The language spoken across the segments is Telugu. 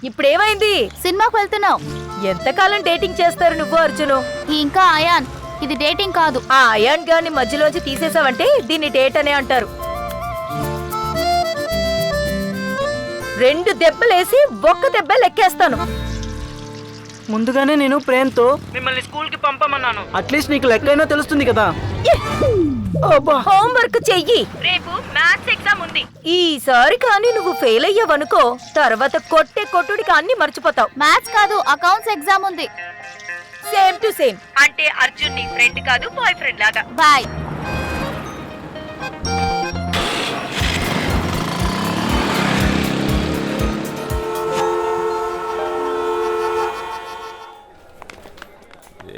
ఇప్పుడేమైంది? సినిమాకు వెళ్తున్నావు. ఎంతకాలం డేటింగ్ చేస్తారు నువ్వు అర్జును? ఇంకా అయాన్, ఇది డేటింగ్ కాదు. ఆ అయాన్ గారిని మధ్యలోంచి తీసేసావంటే దీన్ని డేట్ అనే అంటారు. 2 దెబ్బలేసి 1 దెబ్బ లెక్కేస్తాను. ముందుగానే నేను ప్రేమ్తో మిమ్మల్ని స్కూల్ కి పంపమన్నాను. అట్లీస్ట్ నీకు లెక్కైనా తెలుస్తుంది కదా. హోంవర్క్ చెయ్యి, రేపు మ్యాథ్స్ ఎగ్జామ్ ఉంది. ఈసారి కానీ నువ్వు ఫెయిల్ అయ్యావనుకో తర్వాత కొట్టే కొట్టుడికి అన్ని మర్చిపోతావు. మ్యాథ్స్ కాదు, అకౌంట్స్ ఎగ్జామ్ ఉంది. Same to same. అంటే అర్జున్ నీ ఫ్రెండ్ కాదు, బాయ్ ఫ్రెండ్ లాగా. బాయ్.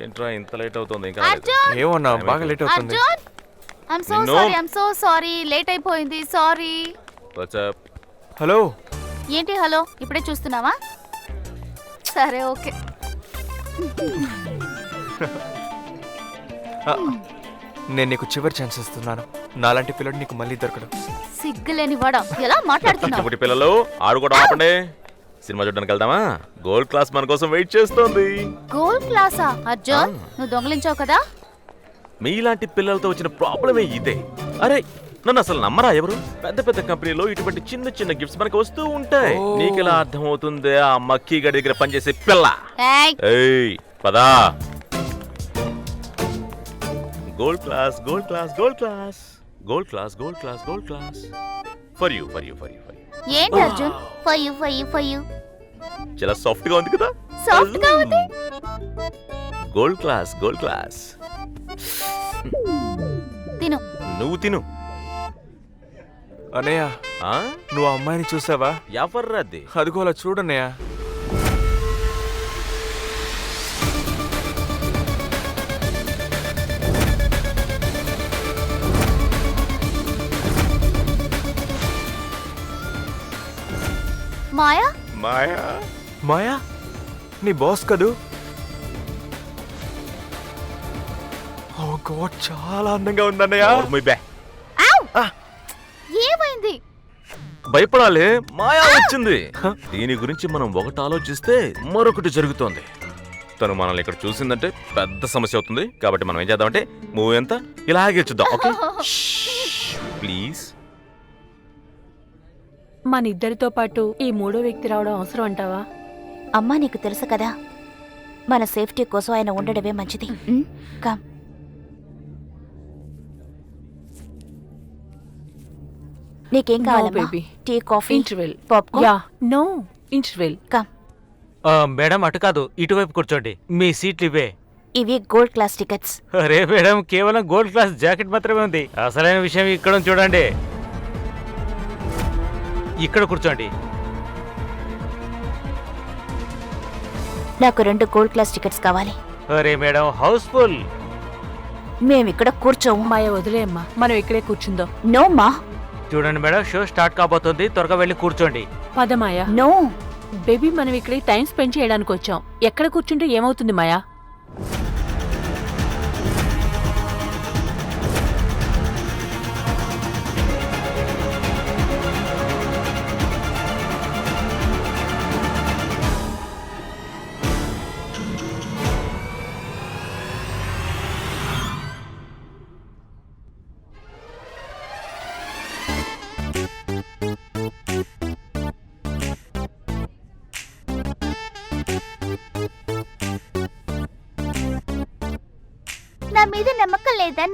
ఏంట్రా ఇంత లేట్ అవుతుంది? ఇంకా అర్జున్, ఏమన్నా బాగా లేట్ అవుతుంది. Arjun, I'm so sorry late అయిపోయింది. సారీ. వాట్సాప్. హలో. ఏంటి హలో? ఇప్పుడే చూస్తున్నావా? సరే ఓకే. నేను నీకు చివరి ఛాన్స్ ఇస్తున్నాను. నాలాంటి పిల్లడు నీకు మళ్ళీ దొరకడు. సిగ్గులేని వాడా, ఎలా మాట్లాడుతున్నావు? కష్టపడి పిల్లలు ఆడుకోవడం ఆపండి. సినిమా చూడడానికి వెళ్దామా? గోల్డ్ క్లాస్ మన కోసం వెయిట్ చేస్తోంది. గోల్డ్ క్లాసా? అర్జున్, నువ్వు దొంగలించావు కదా. మీలాంటి పిల్లలతో వచ్చిన ప్రాబ్లమే ఇదే. అరే నన్ను అసలు నమ్మరా ఎవరు? పెద్ద పెద్ద కంపెనీలో ఇటువంటి చిన్న చిన్న గిఫ్ట్స్ మనకు వస్తూ ఉంటాయి. నీకెలా అర్థం అవుతుంది ఆ మక్కీ గడి దగ్గర పనిచేసే పిల్ల? ఏయ్ పదా. Gold class gold class gold class gold class gold class gold class for you for you for you for you. ఏంటి Arjun? For you for you for you. చాలా సాఫ్ట్ గా ఉంది కదా. సాఫ్ట్ గా ఉంది. Gold class gold class. తిను. నువ్వు తిను. అన్నయ్య, నువ్వు ఆ అమ్మాయిని చూసావా? ఎవర్రాది? అదిగో అలా చూడన్నయ్య. మాయా? మాయా? మాయా నీ బాస్ కదూ? ఓ గాడ్, చాలా అందంగా ఉందన్నయ్య. ఏమైంది? భయపడాలి, మాయా వచ్చింది. దీని గురించి మనం ఒకటి ఆలోచిస్తే మరొకటి జరుగుతోంది. తను మనల్ని ఇక్కడ చూసిందంటే పెద్ద సమస్య అవుతుంది. కాబట్టి మనం ఏం చేద్దామంటే మూవీ అంతా ఇలాగే చూద్దాం. Okay please. మన ఇద్దరితో పాటు ఈ 3వ వ్యక్తి రావడం అవసరం అంటావా? అమ్మా, నీకు తెలుసు కదా, మన సేఫ్టీ కోసం ఆయన ఉండడమే మంచిది. కమ్. నీకేం కావాలమ్మా? Tea, coffee, interval, popcorn? Yeah no interval. Come. Madam అటు కాదు, ఇటువైపు కూర్చోండి. మీ సీట్లు ఇవే. ఇవి గోల్డ్ క్లాస్ టికెట్స్. అరే మేడం, కేవలం గోల్డ్ క్లాస్ జాకెట్ మాత్రమే ఉంది. అసలైన విషయం ఇక్కడ చూడండి. ఇక్కడ కూర్చోండి. నాకు 2 గోల్డ్ క్లాస్ టికెట్స్ కావాలి. అరే మేడం, హౌస్ఫుల్. మేమిక్కడ కూర్చోము. మాయ వదిలేమ్మా, మనం ఇక్కడే కూర్చుందాం. నో మా. చూడండి మేడం, షో స్టార్ట్ కాబోతుంది. త్వరగా వెళ్ళి కూర్చోండి. పద మాయా. నో బేబీ, మనం ఇక్కడ టైం స్పెండ్ చేయడానికి వచ్చాం. ఎక్కడ కూర్చుంటే ఏమవుతుంది మాయా?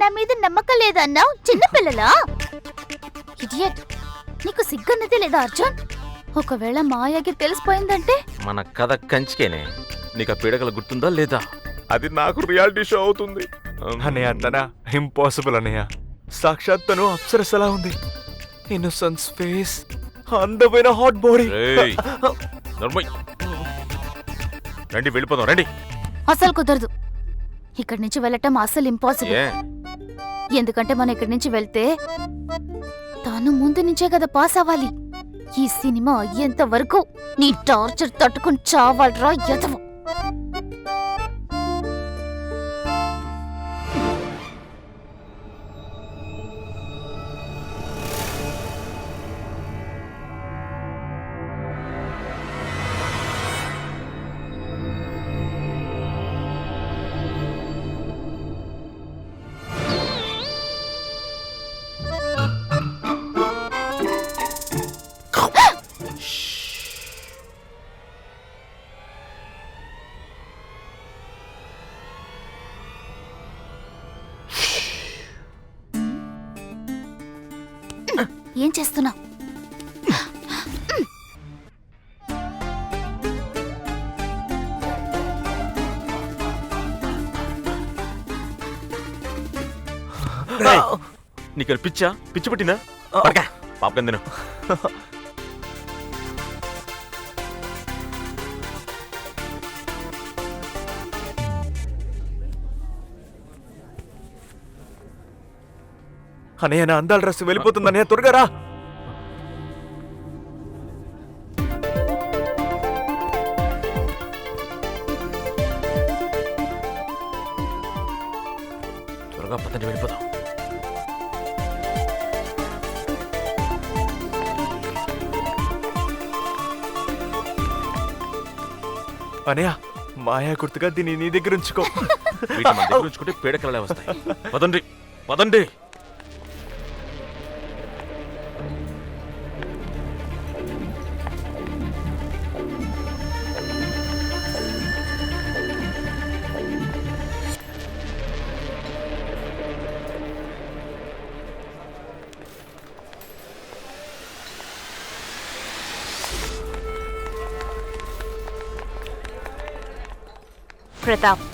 నా మీద నమ్మకం లేదా అన్నావు? చిన్నపిల్లలా? ఇడియట్, నీకు సిగ్గన్నదే లేదా అర్జున్? ఒకవేళ మాయాకి తెలిసిపోయిందంటే మన కథ కంచికేనే. నీకు ఆ పీడకల గుర్తుందా లేదా? అది నాకు రియాలిటీ షో అవుతుంది. అన్నయ్య, తన ఇంపాసిబుల్ అన్నయ్య. సాక్షాత్ తను అప్సరసలా ఉంది. ఇన్నోసెన్స్ ఫేస్, అందమైన హాట్ బాడీ. రండి వెళ్ళిపోదాం రండి. అసలు కుదరదు. ఇక్కడి నుంచి వెళ్ళటం అసలు ఇంపాసిబుల్. ఎందుకంటే మనం ఇక్కడి నుంచి వెళ్తే తాను ముందు నుంచే కదా పాస్ అవ్వాలి. ఈ సినిమా అయ్యేంత వరకు నీ టార్చర్ తట్టుకుని చావాలరా ఎదవ. ఏం చేస్తున్నా? నీకు పిచ్చా పిచ్చి పట్టిందా పడకా పాపకం తిను. అనయ్య నా అందాల డ్రెస్ వెళ్ళిపోతుంది అనయ్య, త్వరగా రా. త్వరగా పదండి వెళ్ళిపోదాం. అనయ్య మాయా గుర్తుగా దీన్ని నీ దగ్గర ఉంచుకో. వీటిని మన దగ్గర ఉంచుకుంటే పీడకలలే వస్తాయి. పదండి పదండి. ప్రతాప్,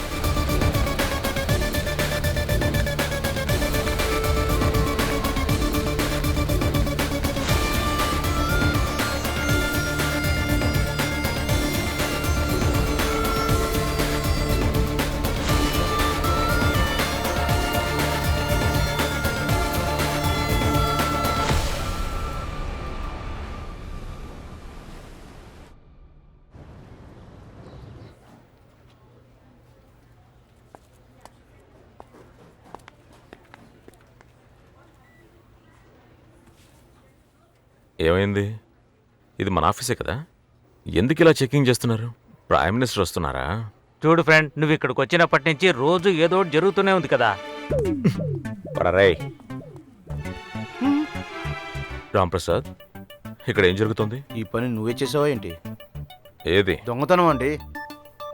ఏమైంది? ఇది మన ఆఫీసే కదా, ఎందుకు ఇలా చెకింగ్ చేస్తున్నారు? ప్రైమ్ మినిస్టర్ వస్తున్నారా? చూడు ఫ్రెండ్, నువ్వు ఇక్కడికి వచ్చినప్పటి నుంచి రోజు ఏదో ఒకటి జరుగుతూనే ఉంది కదా. పడరే రాంప్రసాద్, ఇక్కడ ఏం జరుగుతుంది? ఈ పని నువ్వే చేసావా ఏంటి? ఏది దొంగతనం అండి.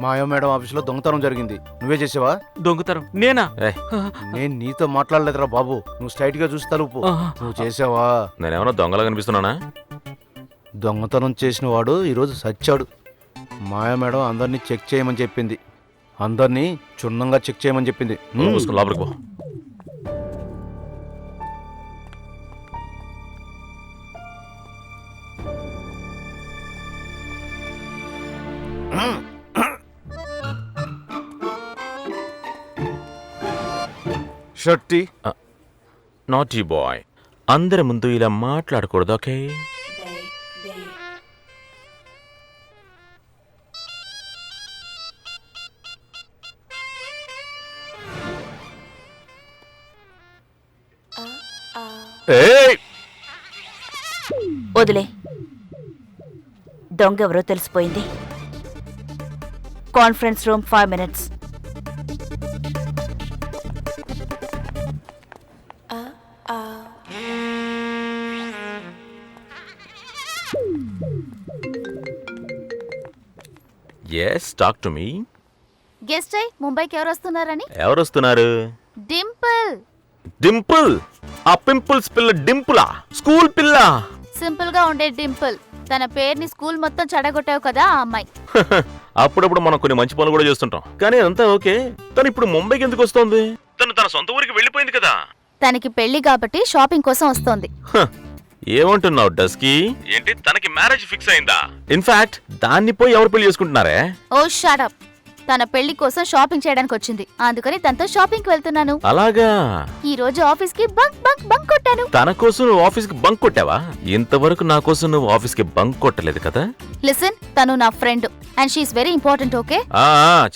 మాయా మేడం ఆఫీసులో దొంగతనం జరిగింది. నువ్వే చేసావా? దొంగతనం నేనా? ఏయ్, నేను నీతో మాట్లాడలేదురా బాబు. నువ్వు స్ట్రైట్ గా చూసి తలుపు. నువ్వు చేసావా? నేనేమన్నా దొంగలా కనిపిస్తున్నానా? దొంగతనం చేసిన వాడు ఈరోజు సచ్చాడు. మాయా మేడం అందరినీ చెక్ చేయమని చెప్పింది. అందరినీ క్షుణ్ణంగా చెక్ చేయమని చెప్పింది. మూసుకుని లోపలికి పో. షర్టీ నాటీ బాయ్, అందరి ముందు ఇలా మాట్లాడకూడదు, ఓకే? ఏయ్! వదిలే. దొంగ ఎవరో తెలిసిపోయింది. Conference room 5 minutes. Yes, talk to me. Guest అయి ముంబైకి ఎవరు వస్తున్నారని? ఎవరు వస్తున్నారు? డింపుల్. డింపుల్? ఆ పింపుల్స్ పిల్ల డింపులా? స్కూల్ పిల్ల? సింపుల్ గా ఉండే డింపుల్. తన పేరుని స్కూల్ మొత్తం చెడగొట్టావు కదా ఆ అమ్మాయి. అప్పుడప్పుడు మనం కొన్ని మంచి పనులు కూడా చేస్తుంటాం, కానీ అంతా ఓకే. తను ఇప్పుడు ముంబైకి ఎందుకు వస్తోంది? తను తన సొంత ఊరికి వెళ్ళిపోయింది కదా. తనకి పెళ్లి కాబట్టి షాపింగ్ కోసం వస్తోంది. ఏమంటున్నావు డస్కీ? ఏంటి, తనకి మ్యారేజ్ ఫిక్స్ అయిందా? ఇన్ఫాక్ట్ దాన్ని పోయి ఎవరు పెళ్లి చేసుకుంటున్నారే? ఓ షట్ అప్. తన పెళ్లి కోసం షాపింగ్ చేయడానికి వచ్చింది, అందుకని తనతో షాపింగ్ కి వెళ్తున్నాను. అలాగా? ఈ రోజు ఆఫీస్ కి బంక్ బంక్ బంక్ కొట్టాను. తన కోసం నువ్వు ఆఫీస్ కి బంక్ కొట్టావా? ఇంతవరకు నా కోసం నువ్వు ఆఫీస్ కి బంక్ కొట్టలేదు కదా. లిసన్, తను నా friend and she's very important, okay?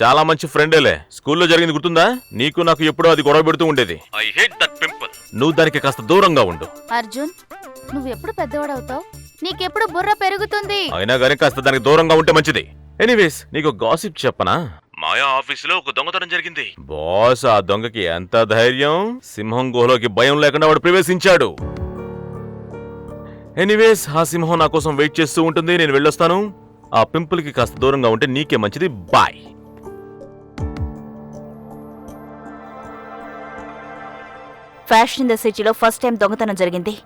చాలా మంచి ఫ్రెండేలే. స్కూల్లో జరిగింది గుర్తుందా? నీకు నాకు ఎప్పుడో అది గొడవ పెడుతూ ఉండేది. I hate that pimple. నువ్వు దానికి కాస్త దూరంగా ఉండు. అర్జున్, నువ్వు ఎప్పుడు పెద్దవాడవుతావు? నీకెప్పుడు బుర్ర పెరుగుతుంది? అయినా గానీ కాస్త దానికి దూరంగా ఉంటే మంచిది. ఎనీవేస్, నీకు గాసిప్ చెప్పనా? మాయా ఆఫీసులో ఒక దొంగతనం జరిగింది. బాస్, ఆ దొంగకి ఎంత ధైర్యం! సింహం గుహలోకి భయం లేకుండా వాడు ప్రవేశించాడు. ఎనీవేస్, ఆ సింహం నా కోసం వెయిట్ చేస్తూ ఉంటుంది. నేను వెళ్ళొస్తాను. ఆ పింపుల్ కి కాస్త దూరంగా ఉంటే నీకే మంచిది. బాయ్. ఫ్యాషన్ ఇన్ ద సిటీలో ఫస్ట్ టైం దొంగతనం జరిగింది.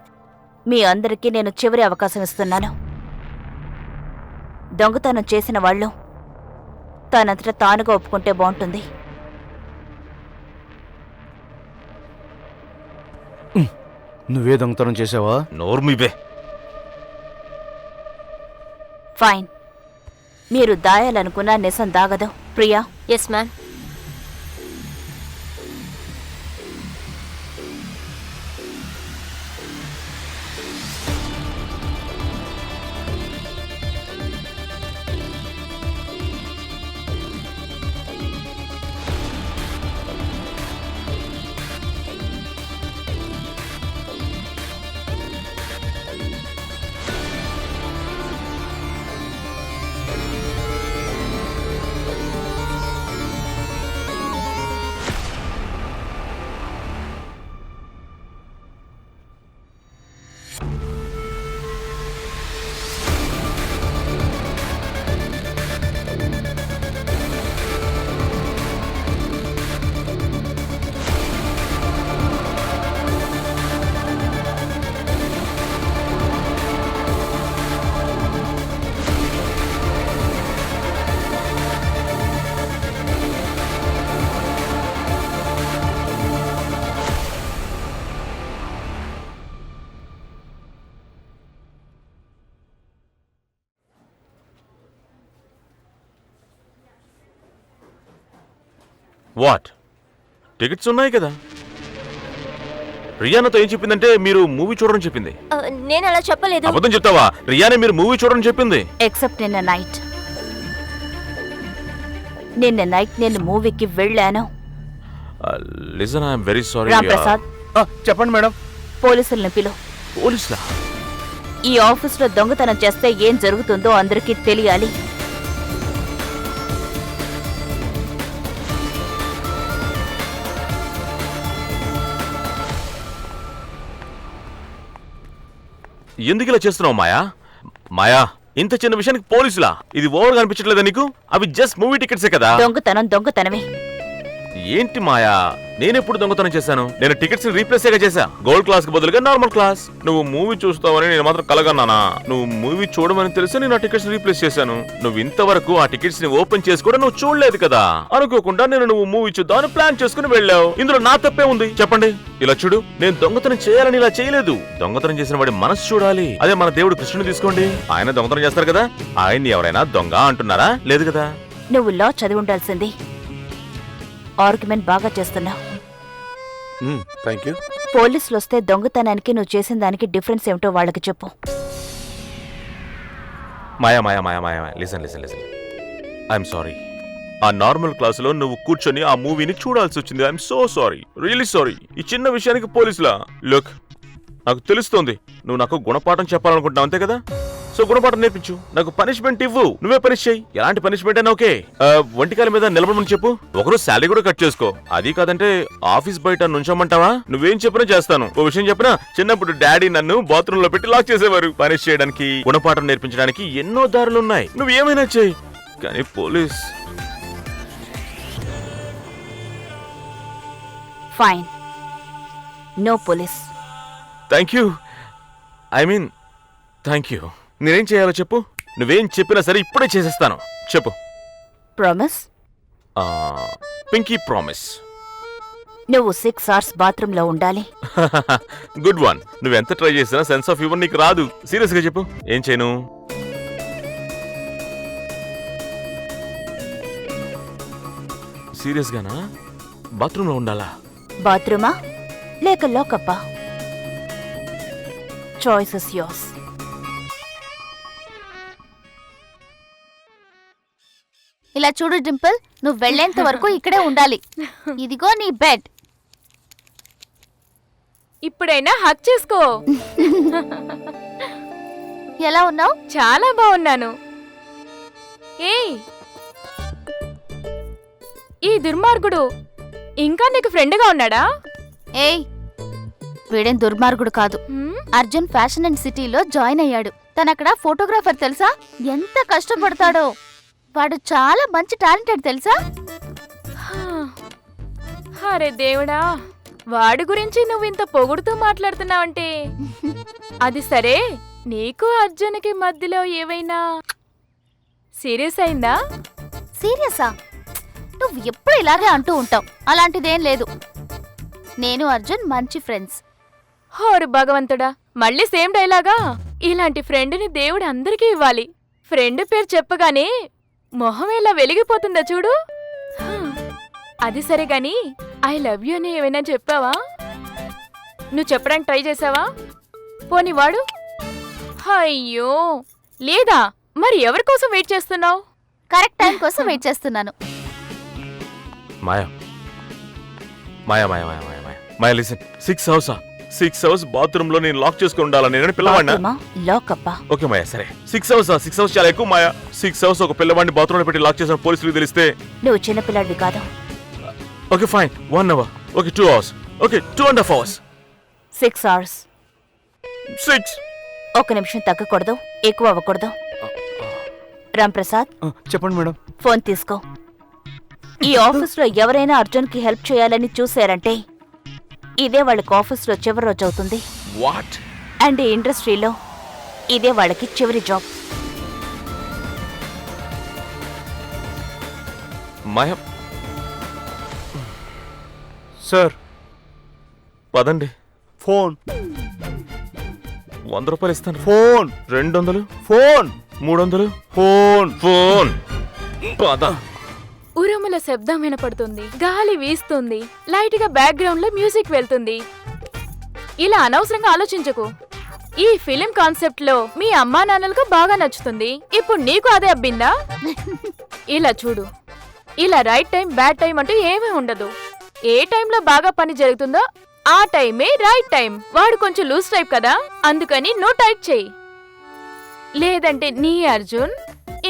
మీ అందరికీ నేను చివరి అవకాశం ఇస్తున్నాను. దొంగతనం చేసిన వాళ్ళు తనంతట తానుగా ఒప్పుకుంటే బాగుంటుంది. నువ్వే దొంగతనం చేసావా? నోర్మివే. ఫైన్. మీరు దాయాలనుకున్న నిజం దాగదు. Priya. Yes ma'am. What? Tickets ఉన్నాయి కదా. రియానాతో ఏం చెప్పిందంటే మీరు మూవీ చూడడం చెప్పింది. నేను అలా చెప్పలేదు. అబద్ధం చెప్తావా? రియానే మీరు మూవీ చూడడం చెప్పింది. ఎక్సెప్ట్ నిన్న నైట్. నిన్న నైట్ నేను మూవీకి వెళ్ళాను. Listen, I'm very sorry. Ramprasad, చెప్పండి మేడం. పోలీసుల్ని పిలు. పోలీసులా? ఈ ఆఫీసులో దొంగతనం చేస్తే ఏం జరుగుతుందో అందరికీ తెలియాలి. ఎందుకు ఇలా చేస్తున్నావు మాయా? మాయా, ఇంత చిన్న విషయానికి పోలీసులా? ఇది ఓవర్గా అనిపించట్లేదా నీకు? అవి జస్ట్ మూవీ టికెట్సే కదా. దొంగతనమే. ఏంటి మాయా, నేనెప్పుడు దొంగతనం చేశాను? నేను టికెట్స్ రీప్లేస్ చేశా. గోల్డ్ క్లాస్ కి బదులుగా నార్మల్ క్లాస్. నువ్వు మూవీ చూస్తావని నేను మాత్రం కలగన్నానా? నువ్వు మూవీ చూడమని తెలిసి నేను ఆ టికెట్స్ రీప్లేస్ చేశాను. నువ్వు ఇంతవరకు ఆ టికెట్స్ ని ఓపెన్ చేసి కూడా నువ్వు చూడలేదు కదా. అనుకోకుండా నువ్వు మూవీ చూద్దామని ప్లాన్ చేసుకుని వెళ్ళావు. ఇందులో నా తప్పే ఉంది చెప్పండి? ఇలా చూడు, నేను దొంగతనం చేయాలని ఇలా చేయలేదు. దొంగతనం చేసిన వాడి మనసు చూడాలి. అదే మన దేవుడు కృష్ణుని తీసుకోండి, ఆయన దొంగతనం చేస్తారు కదా. ఆయన్ని ఎవరైనా దొంగ అంటున్నారా? లేదు కదా. నువ్వు లా చదివి ఉండాల్సింది. ఆర్గ్యుమెంట్ బాగా చేస్తున్నావు. Thank you. పోలీసులు వస్తే దొంగతనానికి నువ్వు చేసిన దానికి డిఫరెన్స్ ఏమిటో వాళ్ళకి చెప్పు. Maya Maya Maya Maya, listen listen listen. I'm sorry. ఆ నార్మల్ క్లాసులో నువ్వు కూర్చొని ఆ మూవీని చూడాల్సి వచ్చింది. I'm so sorry, really sorry. ఈ చిన్న విషయానికి పోలీసులా? లుక్, నాకు తెలుస్తోంది నువ్వు నాకు గుణపాఠం చెప్పాలనుకుంటున్నావు, అంతే కదా. సో గుణపాఠం నేర్పించు, నాకు పనిష్మెంట్ ఇవ్వు. నువ్వే పనిష్ చెయ్యి. ఎలాంటి పనిష్మెంట్ అయినా ఓకే. ఒంటికాల మీద నిలబడమని చెప్పు. ఒకరు శాలరీ కూడా కట్ చేసుకో. అది కాదంటే ఆఫీస్ బయట నుంచోమంటావా? నువ్వేం చెప్పినా చేస్తాను. ఓ విషయం చెప్పినా, చిన్నప్పుడు డాడీ నన్ను బాత్రూమ్ లో పెట్టి లాక్ చేసేవారు. పనిష్ చేయడానికి, గుణపాఠం నేర్పించడానికి ఎన్నో దారులున్నాయి. నువ్వు ఏమైనా చెయ్యి, కానీ police. Fine, no police. Thank you. I mean thank you. నేనేం చేయాలో చెప్పు. నువ్వేం చెప్పినా సరే ఇప్పుడే చేసేస్తాను. చెప్పు. ప్రామిస్? Pinky promise. నువ్వు 6 hours బాత్రూమ్ లో ఉండాలి. Good one. నువ్వెంత ట్రై చేసినా సెన్స్ ఆఫ్ హ్యూమర్ నీకు రాదు. సీరియస్ గా చెప్పు, ఏం చేయను? సీరియస్ గానా? బాత్రూమ్ లో ఉండాలా? బాత్రూమా లేక లోకప్పా? Choice is yours. ఇలా చూడు డింపుల్, నువ్వు వెళ్ళేంత వరకు ఇక్కడే ఉండాలి. ఇదిగో నీ బెడ్. ఇప్పుడైనా హక్ చేసుకో. ఎలా ఉన్నావు? చాలా బాగున్నాను. ఏయ్, ఈ దుర్మార్గుడు ఇంకా నీకు ఫ్రెండ్గా ఉన్నాడా? ఏయ్, వీడేం దుర్మార్గుడు కాదు. అర్జున్ ఫ్యాషన్ అండ్ సిటీలో జాయిన్ అయ్యాడు. తనక్కడ ఫోటోగ్రాఫర్ తెలుసా? ఎంత కష్టపడతాడో. వాడు చాలా మంచి టాలెంటెడ్ తెలుసా? అరే దేవుడా, వాడి గురించి నువ్వు ఇంత పొగుడుతూ మాట్లాడుతున్నావంటే అది సరే, నీకు అర్జున్కి మధ్యలో ఏవైనా సీరియస్ అయిందా? సీరియసా? నువ్వు ఎప్పుడు ఇలాగే అంటూ ఉంటావు. అలాంటిదేం లేదు. నేను అర్జున్ మంచి ఫ్రెండ్స్. హోరు భగవంతుడా, మళ్ళీ సేమ్ డైలాగా? ఇలాంటి ఫ్రెండ్ని దేవుడు అందరికీ ఇవ్వాలి. ఫ్రెండ్ పేరు చెప్పగానే మొహం ఎలా వెలిగిపోతుందో చూడు. అది సరే గాని ఐ లవ్ యూ అని ఏమైనా చెప్పావా? నువ్వు చెప్పడానికి ట్రై చేసావా? పోనీ వాడు? అయ్యో లేదా? మరి ఎవరి కోసం వెయిట్ చేస్తున్నావు? కరెక్ట్ టైం కోసం వెయిట్ చేస్తున్నాను. మాయా Maya Maya Maya Maya Maya Maya listen 6 hours bathroom లో నేను లాక్ చేసుకుని ఉండాలని నేను పిల్లవాడినా? లోకప్పా. ఓకే మాయా, సరే 6 అవర్స్ చాలా ఎక్కువ మాయా. 6 అవర్స్ ఒక పిల్లవాడిని బాత్రూమ్ లో పెట్టి లాక్ చేసిన పోలీసులకు తెలిస్తే? నువ్వు చిన్నపిల్లాడివి కాదు. Okay fine, 1 hour. Okay 2 hours. Okay 2.5 hours. 6 hours. 6. ఒక నిమిషం తగ్గకూడదు, ఎక్కువ అవ్వకూడదు. రాంప్రసాద్, చెప్పండి మేడం. ఫోన్ తీసుకో. ఈ ఆఫీస్లో ఎవరైనా అర్జున్కి హెల్ప్ చేయాలని చూశారంటే ఇదే వాళ్ళకి ఆఫీస్లో చివరి రోజు అవుతుంది. వాట్? అండ్ ఈ ఇండస్ట్రీలో ఇదే వాళ్ళకి చివరి జాబ్. మాయా సార్ పదండి. ఫోన్ 100 రూపాయలు ఇస్తాను. Phone 200, phone 300. ఫోన్ ఫోన్ పద. ఉరుముల శబ్దం వినపడుతుంది, గాలి వీస్తుంది, లైట్ గా బ్యాక్గ్రౌండ్ లో మ్యూజిక్ వెళ్తుంది. ఇలా అనవసరంగా ఆలోచించకు. ఈ ఫిలిం కాన్సెప్ట్ లో మీ అమ్మా నాన్నలకు బాగా నచ్చుతుంది. ఇప్పుడు నీకు అదే అబ్బిందా? ఇలా చూడు, ఇలా రైట్ టైం బ్యాడ్ టైం అంటూ ఏమీ ఉండదు. ఏ టైంలో బాగా పని జరుగుతుందో ఆ టైమే రైట్ టైం. వాడు కొంచెం లూజ్ టైప్ కదా, అందుకని నో టైట్ చెయ్యి. లేదంటే నీ అర్జున్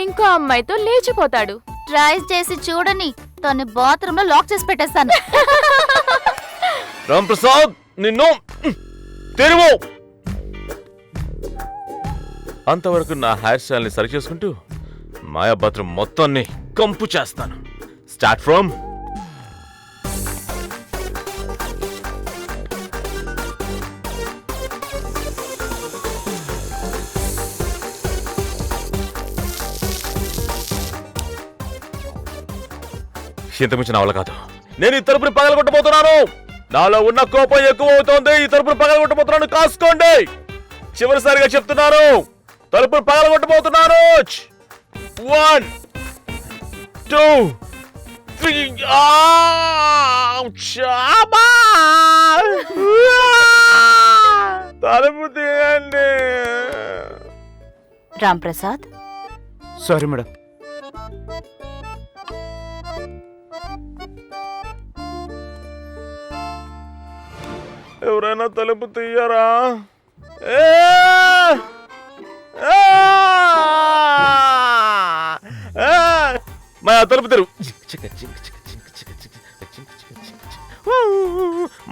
ఇంకో అమ్మాయితో లేచిపోతాడు. ట్రై చేసి చూడని, తను బాత్రూమ్ లో లాక్ చేసి పెట్టేస్తాను. రాంప్రసాద్, నిన్ను తెరువు. అంతవరకు నా హెయిర్ స్టైల్ ని సరి చేసుకుంటూ మాయా బాత్రూమ్ మొత్తాన్ని కంపు చేస్తాను. స్టార్ట్ ఫ్రమ్ ఇంతకుమించి నా వల్ల కాదు. నేను ఈ తలుపుని పగలగొట్టబోతున్నాను. నాలో ఉన్న కోపం ఎక్కువ అవుతోంది. ఈ తలుపుని పగలగొట్టబోతున్నాను, కాసుకోండి. చివరిసారిగా చెప్తున్నాను, తలుపుని పగలగొట్టబోతున్నాను. 1 2 3. తలుపు తీయండి. Ramprasad, sorry madam. ఎవరైనా తలుపు తీయరా? మాయా తలుపు తెరు.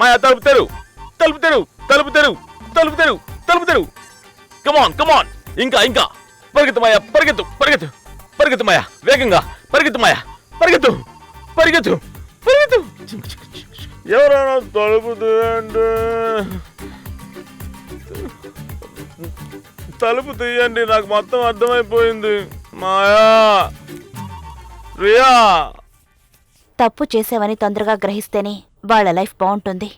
మాయా తలుపు తెరు. తలుపు తెరు. తలుపు తెరు. తలుపు తెరు. తలుపు తెరు. కమాన్ కమాన్. ఇంకా ఇంకా పరిగెత్తు మాయా, పరిగెత్తు పరిగెత్తు పరిగెత్తు మాయా, వేగంగా పరిగెత్తు మాయా, పరిగెత్తు పరిగెత్తు పరిగెత్తు. ఎవరైనా తలుపు తీయండి. తలుపు తీయండి, నాకు మొత్తం అర్థమైపోయింది. మాయా, రియా. తప్పు చేసావని తొందరగా గ్రహిస్తేనే వాళ్ళ లైఫ్ బాగుంటుంది.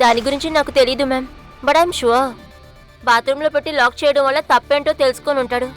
దాని గురించి నాకు తెలీదు మ్యామ్, బట్ ఐఎమ్ షూర్ బాత్రూంలో పెట్టి లాక్ చేయడం వల్ల తప్పేంటో తెలుసుకొని ఉంటాడు.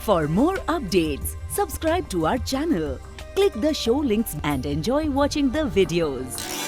For more updates, subscribe to our channel, click the show links and enjoy watching the videos.